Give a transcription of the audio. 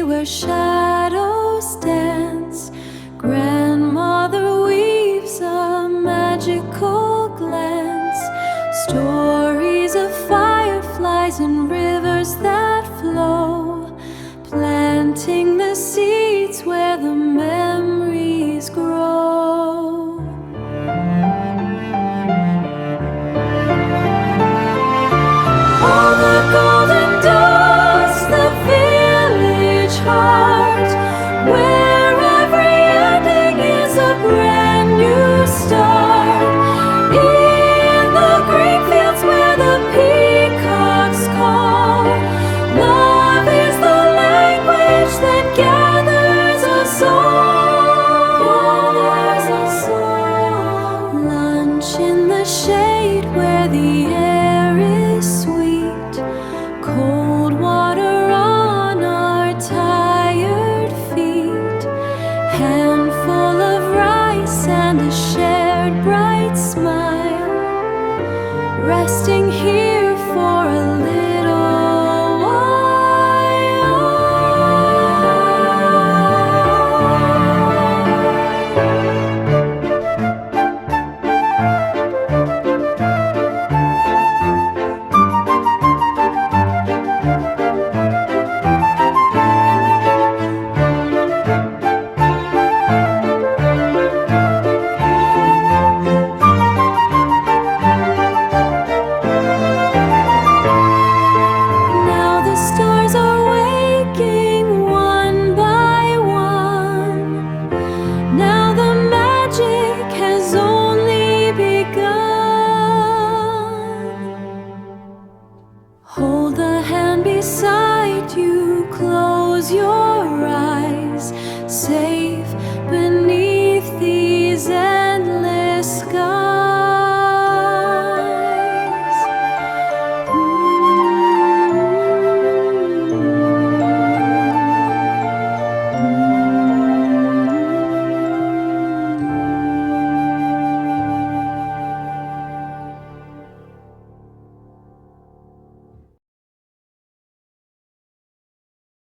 where shadows dance. Grandmother weaves a magical glance. Stories of fireflies and rivers that flow, planting the seeds where the memories grow. All the golden dust, the village heart, where every ending is a brand new start. In the green fields where the peacocks call, love is the language that gathers us all. Lunch in the shade where the air is sweet, cold water on our tired feet, handful of rice and a shared bright smile, resting here for a little while. Now the stars are waking one by one. Now the magic has only begun. Hold the hand beside you, close your eyes, say